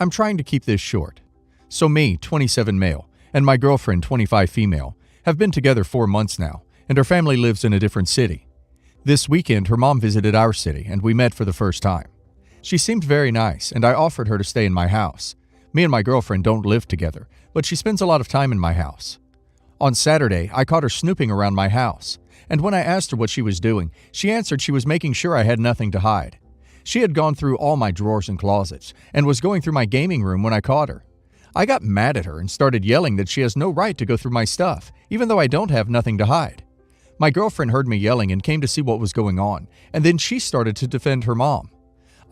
I'm trying to keep this short. So me, 27 male, and my girlfriend, 25 female, have been together 4 months now, and our family lives in a different city. This weekend, her mom visited our city, and we met for the first time. She seemed very nice, and I offered her to stay in my house. Me and my girlfriend don't live together, but she spends a lot of time in my house. On Saturday, I caught her snooping around my house, and when I asked her what she was doing, she answered she was making sure I had nothing to hide. She had gone through all my drawers and closets, and was going through my gaming room when I caught her. I got mad at her and started yelling that she has no right to go through my stuff, even though I don't have nothing to hide. My girlfriend heard me yelling and came to see what was going on, and then she started to defend her mom.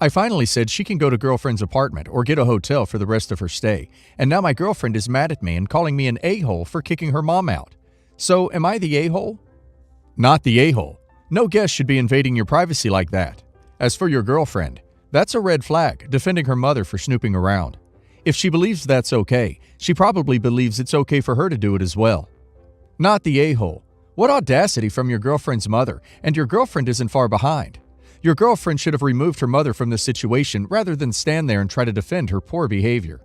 I finally said she can go to girlfriend's apartment or get a hotel for the rest of her stay, and now my girlfriend is mad at me and calling me an a-hole for kicking her mom out. So, am I the a-hole? Not the a-hole. No guest should be invading your privacy like that. As for your girlfriend, that's a red flag, defending her mother for snooping around. If she believes that's okay, she probably believes it's okay for her to do it as well. Not the a-hole. What audacity from your girlfriend's mother, and your girlfriend isn't far behind. Your girlfriend should have removed her mother from the situation rather than stand there and try to defend her poor behavior.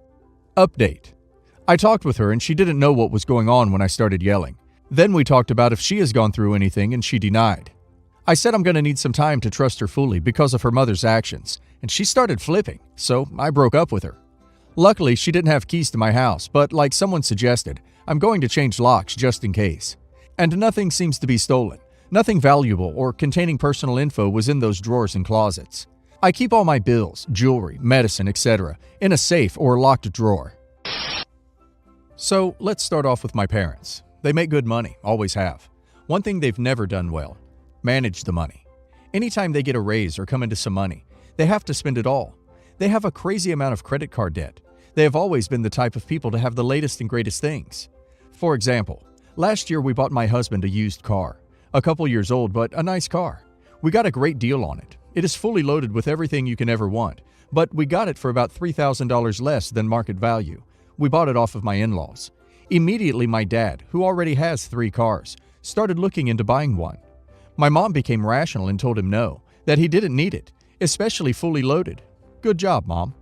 Update. I talked with her and she didn't know what was going on when I started yelling. Then we talked about if she has gone through anything and she denied. I said I'm going to need some time to trust her fully because of her mother's actions, and she started flipping, so I broke up with her. Luckily, she didn't have keys to my house, but like someone suggested, I'm going to change locks just in case. And nothing seems to be stolen. Nothing valuable or containing personal info was in those drawers and closets. I keep all my bills, jewelry, medicine, etc. in a safe or locked drawer. So, let's start off with my parents. They make good money, always have. One thing they've never done well: manage the money. Anytime they get a raise or come into some money, they have to spend it all. They have a crazy amount of credit card debt. They have always been the type of people to have the latest and greatest things. For example, last year we bought my husband a used car. A couple years old, but a nice car. We got a great deal on it. It is fully loaded with everything you can ever want, but we got it for about $3,000 less than market value. We bought it off of my in-laws. Immediately my dad, who already has 3 cars, started looking into buying one. My mom became rational and told him no, that he didn't need it, especially fully loaded. Good job, Mom.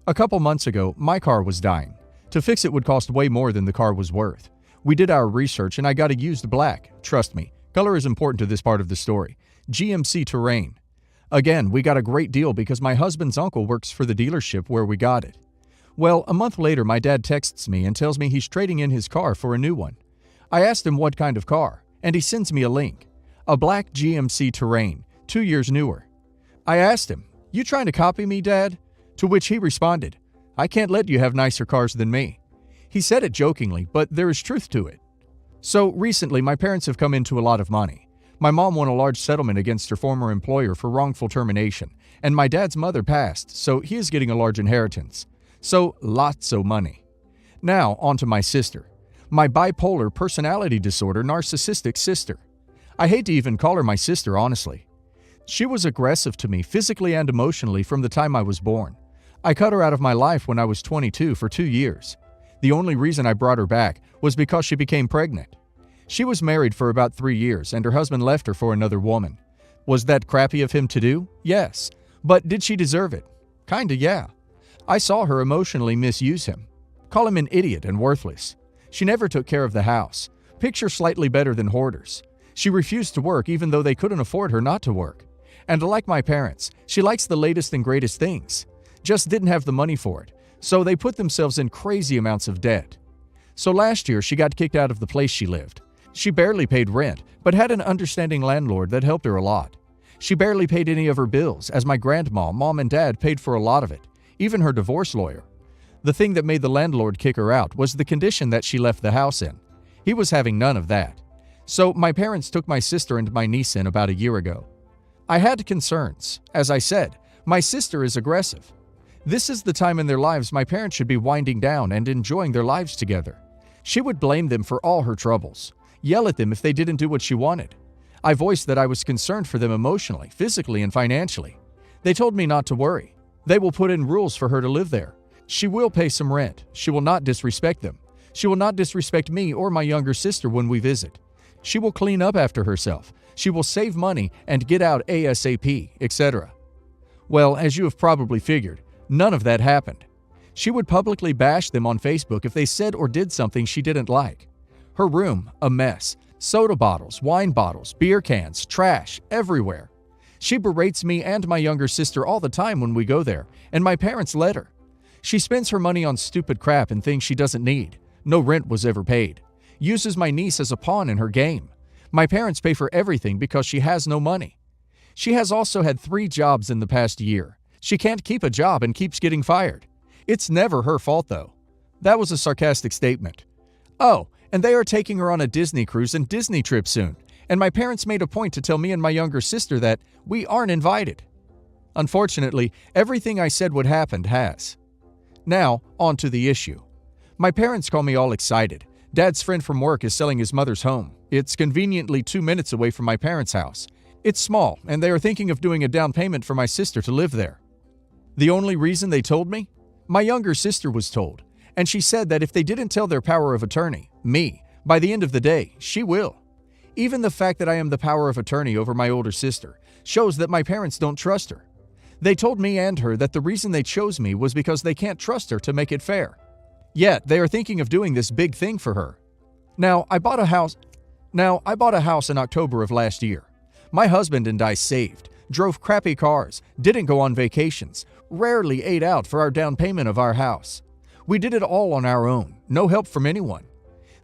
A couple months ago, my car was dying. To fix it would cost way more than the car was worth. We did our research and I got a used black. Trust me, color is important to this part of the story. GMC Terrain. Again, we got a great deal because my husband's uncle works for the dealership where we got it. Well, a month later, my dad texts me and tells me he's trading in his car for a new one. I asked him what kind of car, and he sends me a link. A black GMC Terrain, 2 years newer. I asked him, "You trying to copy me, Dad?" To which he responded, "I can't let you have nicer cars than me." He said it jokingly, but there is truth to it. So recently, my parents have come into a lot of money. My mom won a large settlement against her former employer for wrongful termination, and my dad's mother passed, so he is getting a large inheritance. So, lots of money. Now, on to my sister. My bipolar personality disorder narcissistic sister. I hate to even call her my sister, honestly. She was aggressive to me physically and emotionally from the time I was born. I cut her out of my life when I was 22 for 2 years. The only reason I brought her back was because she became pregnant. She was married for about 3 years and her husband left her for another woman. Was that crappy of him to do? Yes. But did she deserve it? Kinda, yeah. I saw her emotionally misuse him. Call him an idiot and worthless. She never took care of the house. Picture slightly better than hoarders. She refused to work even though they couldn't afford her not to work. And like my parents, she likes the latest and greatest things. Just didn't have the money for it. So they put themselves in crazy amounts of debt. So last year, she got kicked out of the place she lived. She barely paid rent, but had an understanding landlord that helped her a lot. She barely paid any of her bills, as my grandma, mom, and dad paid for a lot of it, even her divorce lawyer. The thing that made the landlord kick her out was the condition that she left the house in. He was having none of that. So my parents took my sister and my niece in about a year ago. I had concerns. As I said, my sister is aggressive. This is the time in their lives my parents should be winding down and enjoying their lives together. She would blame them for all her troubles, yell at them if they didn't do what she wanted. I voiced that I was concerned for them emotionally, physically, and financially. They told me not to worry. They will put in rules for her to live there. She will pay some rent. She will not disrespect them. She will not disrespect me or my younger sister when we visit. She will clean up after herself. She will save money and get out ASAP, etc. Well, as you have probably figured, none of that happened. She would publicly bash them on Facebook if they said or did something she didn't like. Her room, a mess. Soda bottles, wine bottles, beer cans, trash, everywhere. She berates me and my younger sister all the time when we go there, and my parents let her. She spends her money on stupid crap and things she doesn't need. No rent was ever paid. Uses my niece as a pawn in her game. My parents pay for everything because she has no money. She has also had 3 jobs in the past year. She can't keep a job and keeps getting fired. It's never her fault, though. That was a sarcastic statement. Oh, and they are taking her on a Disney cruise and Disney trip soon, and my parents made a point to tell me and my younger sister that we aren't invited. Unfortunately, everything I said would happen has. Now, on to the issue. My parents call me all excited. Dad's friend from work is selling his mother's home. It's conveniently 2 minutes away from my parents' house. It's small, and they are thinking of doing a down payment for my sister to live there. The only reason they told me? My younger sister was told, and she said that if they didn't tell their power of attorney, me, by the end of the day, she will. Even the fact that I am the power of attorney over my older sister shows that my parents don't trust her. They told me and her that the reason they chose me was because they can't trust her to make it fair. Yet, they are thinking of doing this big thing for her. Now, I bought a house in October of last year. My husband and I saved, drove crappy cars, didn't go on vacations, rarely ate out for our down payment of our house. We did it all on our own, no help from anyone.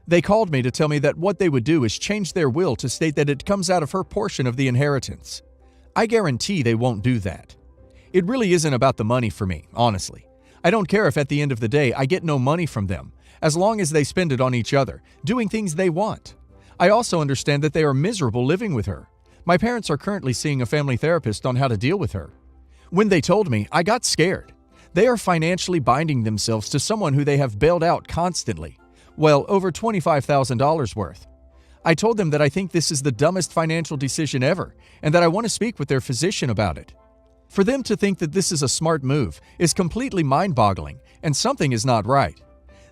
They called me to tell me that what they would do is change their will to state that it comes out of her portion of the inheritance. I guarantee they won't do that. It really isn't about the money for me, honestly. I don't care if at the end of the day I get no money from them, as long as they spend it on each other, doing things they want. I also understand that they are miserable living with her. My parents are currently seeing a family therapist on how to deal with her. When they told me, I got scared. They are financially binding themselves to someone who they have bailed out constantly. Well, over $25,000 worth. I told them that I think this is the dumbest financial decision ever, and that I want to speak with their physician about it. For them to think that this is a smart move is completely mind-boggling, and something is not right.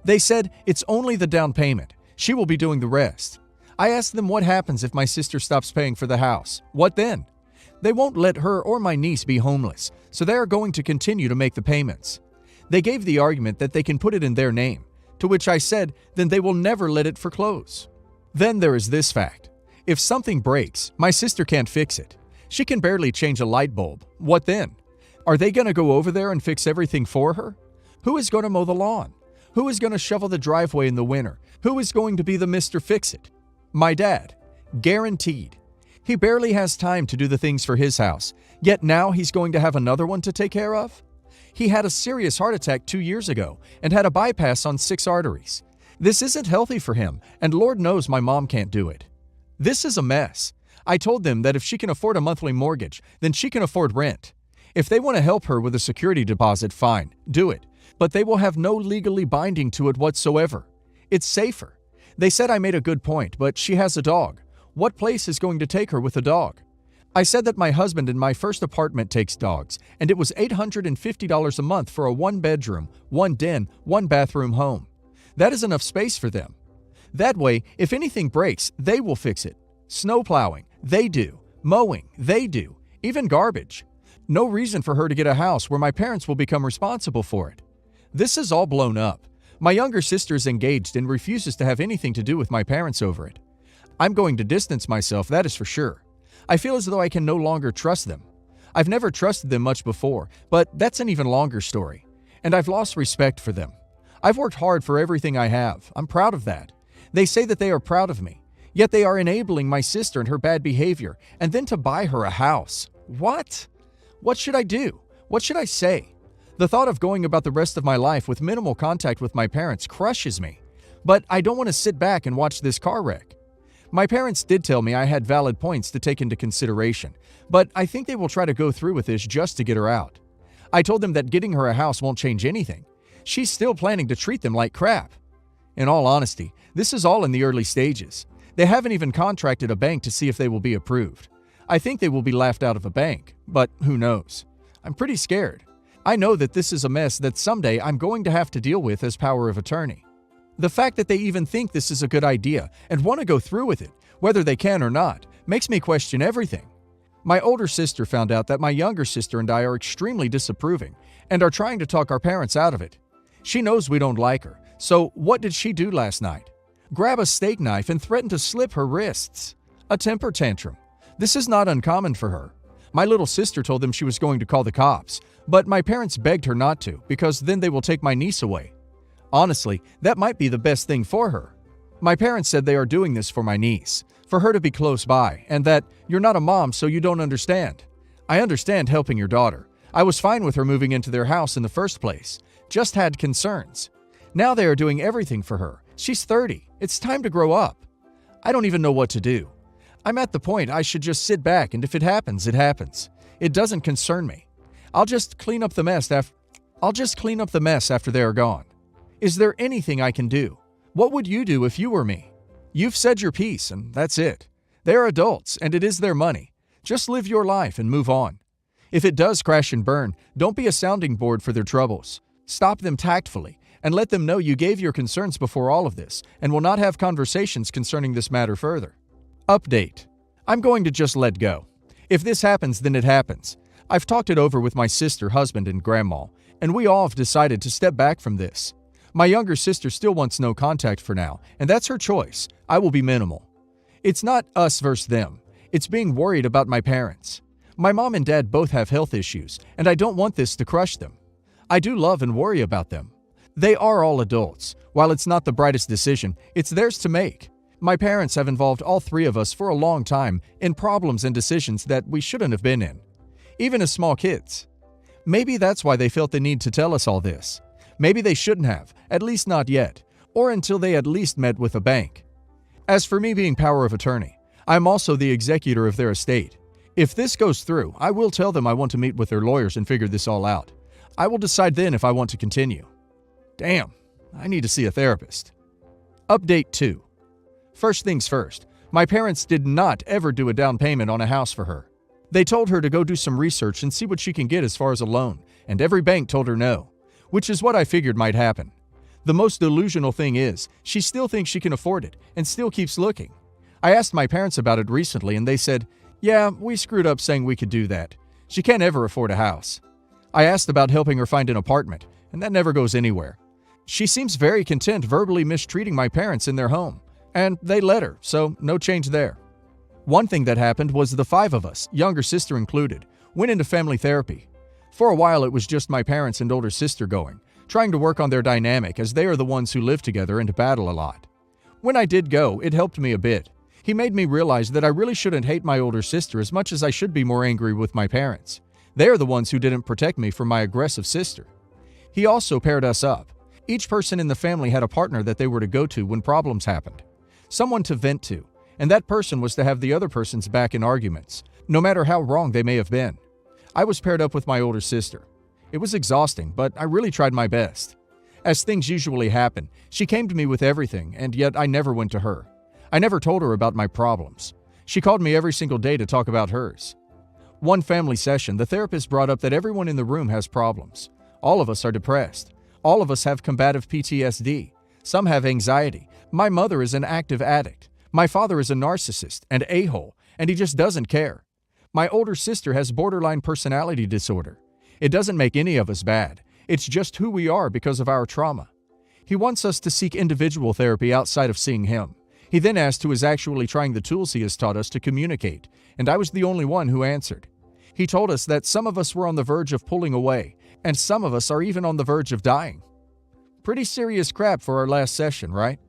They said it's only the down payment. She will be doing the rest. I asked them what happens if my sister stops paying for the house. What then? They won't let her or my niece be homeless, so they are going to continue to make the payments. They gave the argument that they can put it in their name, to which I said then they will never let it foreclose. Then there is this fact. If something breaks, my sister can't fix it. She can barely change a light bulb. What then? Are they going to go over there and fix everything for her? Who is going to mow the lawn? Who is going to shovel the driveway in the winter? Who is going to be the Mr. Fix-It? My dad. Guaranteed. He barely has time to do the things for his house, yet now he's going to have another one to take care of? He had a serious heart attack 2 years ago and had a bypass on 6 arteries. This isn't healthy for him, and Lord knows my mom can't do it. This is a mess. I told them that if she can afford a monthly mortgage, then she can afford rent. If they want to help her with a security deposit, fine, do it. But they will have no legally binding to it whatsoever. It's safer. They said I made a good point, but she has a dog. What place is going to take her with a dog? I said that my husband in my first apartment takes dogs, and it was $850 a month for a 1-bedroom, 1-den, 1-bathroom home. That is enough space for them. That way, if anything breaks, they will fix it. Snow plowing, they do. Mowing, they do. Even garbage. No reason for her to get a house where my parents will become responsible for it. This is all blown up. My younger sister is engaged and refuses to have anything to do with my parents over it. I'm going to distance myself, that is for sure. I feel as though I can no longer trust them. I've never trusted them much before, but that's an even longer story. And I've lost respect for them. I've worked hard for everything I have. I'm proud of that. They say that they are proud of me. Yet they are enabling my sister and her bad behavior, and then to buy her a house. What? What should I do? What should I say? The thought of going about the rest of my life with minimal contact with my parents crushes me. But I don't want to sit back and watch this car wreck. My parents did tell me I had valid points to take into consideration, but I think they will try to go through with this just to get her out. I told them that getting her a house won't change anything. She's still planning to treat them like crap. In all honesty, this is all in the early stages. They haven't even contracted a bank to see if they will be approved. I think they will be laughed out of a bank, but who knows? I'm pretty scared. I know that this is a mess that someday I'm going to have to deal with as power of attorney. The fact that they even think this is a good idea and want to go through with it, whether they can or not, makes me question everything. My older sister found out that my younger sister and I are extremely disapproving and are trying to talk our parents out of it. She knows we don't like her, so what did she do last night? Grab a steak knife and threaten to slip her wrists. A temper tantrum. This is not uncommon for her. My little sister told them she was going to call the cops, but my parents begged her not to because then they will take my niece away. Honestly, that might be the best thing for her. My parents said they are doing this for my niece, for her to be close by, and that you're not a mom so you don't understand. I understand helping your daughter. I was fine with her moving into their house in the first place, just had concerns. Now they are doing everything for her. She's 30. It's time to grow up. I don't even know what to do. I'm at the point I should just sit back, and if it happens, it happens. It doesn't concern me. I'll just clean up the mess after they are gone. Is there anything I can do? What would you do if you were me? You've said your piece, and that's it. They are adults, and it is their money. Just live your life and move on. If it does crash and burn, don't be a sounding board for their troubles. Stop them tactfully, and let them know you gave your concerns before all of this, and will not have conversations concerning this matter further. Update. I'm going to just let go. If this happens, then it happens. I've talked it over with my sister, husband, and grandma, and we all have decided to step back from this. My younger sister still wants no contact for now, and that's her choice. I will be minimal. It's not us versus them. It's being worried about my parents. My mom and dad both have health issues, and I don't want this to crush them. I do love and worry about them. They are all adults. While it's not the brightest decision, it's theirs to make. My parents have involved all three of us for a long time in problems and decisions that we shouldn't have been in, even as small kids. Maybe that's why they felt the need to tell us all this. Maybe they shouldn't have, at least not yet, or until they at least met with a bank. As for me being power of attorney, I'm also the executor of their estate. If this goes through, I will tell them I want to meet with their lawyers and figure this all out. I will decide then if I want to continue. Damn, I need to see a therapist. Update 2. First things first, my parents did not ever do a down payment on a house for her. They told her to go do some research and see what she can get as far as a loan, and every bank told her no, which is what I figured might happen. The most delusional thing is, she still thinks she can afford it and still keeps looking. I asked my parents about it recently and they said, yeah, we screwed up saying we could do that. She can't ever afford a house. I asked about helping her find an apartment, and that never goes anywhere. She seems very content verbally mistreating my parents in their home, and they let her, so no change there. One thing that happened was the 5 of us, younger sister included, went into family therapy. For a while it was just my parents and older sister going, trying to work on their dynamic as they are the ones who live together and battle a lot. When I did go, it helped me a bit. He made me realize that I really shouldn't hate my older sister as much as I should be more angry with my parents. They are the ones who didn't protect me from my aggressive sister. He also paired us up. Each person in the family had a partner that they were to go to when problems happened. Someone to vent to, and that person was to have the other person's back in arguments, no matter how wrong they may have been. I was paired up with my older sister. It was exhausting, but I really tried my best. As things usually happen, she came to me with everything, and yet I never went to her. I never told her about my problems. She called me every single day to talk about hers. One family session, the therapist brought up that everyone in the room has problems. All of us are depressed. All of us have combative PTSD. Some have anxiety. My mother is an active addict. My father is a narcissist and a-hole, and he just doesn't care. My older sister has borderline personality disorder. It doesn't make any of us bad. It's just who we are because of our trauma. He wants us to seek individual therapy outside of seeing him. He then asked who is actually trying the tools he has taught us to communicate, and I was the only one who answered. He told us that some of us were on the verge of pulling away, and some of us are even on the verge of dying. Pretty serious crap for our last session, right?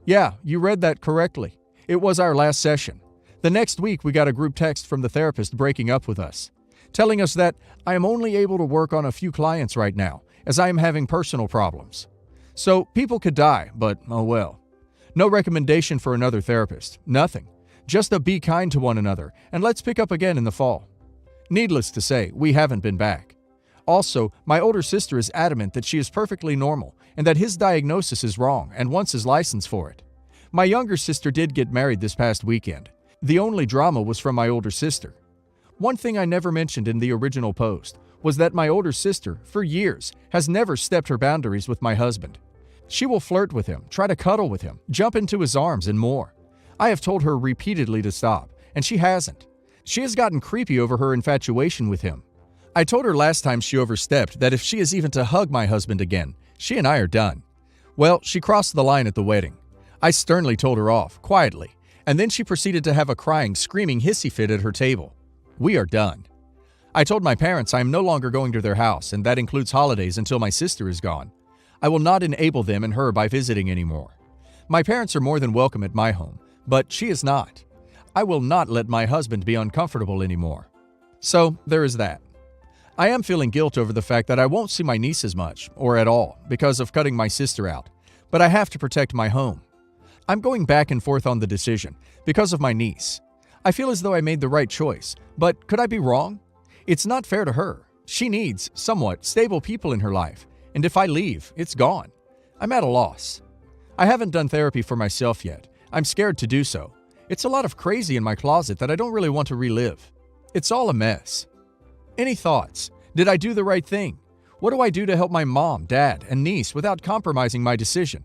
Yeah, you read that correctly. It was our last session. The next week we got a group text from the therapist breaking up with us, telling us that I am only able to work on a few clients right now, as I am having personal problems. So people could die, but oh well. No recommendation for another therapist. Nothing. Just a be kind to one another, and let's pick up again in the fall. Needless to say, we haven't been back. Also, my older sister is adamant that she is perfectly normal and that his diagnosis is wrong and wants his license for it. My younger sister did get married this past weekend. The only drama was from my older sister. One thing I never mentioned in the original post was that my older sister, for years, has never stepped her boundaries with my husband. She will flirt with him, try to cuddle with him, jump into his arms, and more. I have told her repeatedly to stop, and she hasn't. She has gotten creepy over her infatuation with him. I told her last time she overstepped that if she is even to hug my husband again, she and I are done. Well, she crossed the line at the wedding. I sternly told her off, quietly, and then she proceeded to have a crying, screaming hissy fit at her table. We are done. I told my parents I am no longer going to their house, and that includes holidays until my sister is gone. I will not enable them and her by visiting anymore. My parents are more than welcome at my home, but she is not. I will not let my husband be uncomfortable anymore. So, there is that. I am feeling guilt over the fact that I won't see my niece as much, or at all, because of cutting my sister out, but I have to protect my home. I'm going back and forth on the decision, because of my niece. I feel as though I made the right choice, but could I be wrong? It's not fair to her. She needs somewhat stable people in her life, and if I leave, it's gone. I'm at a loss. I haven't done therapy for myself yet. I'm scared to do so. It's a lot of crazy in my closet that I don't really want to relive. It's all a mess. Any thoughts? Did I do the right thing? What do I do to help my mom, dad, and niece without compromising my decision?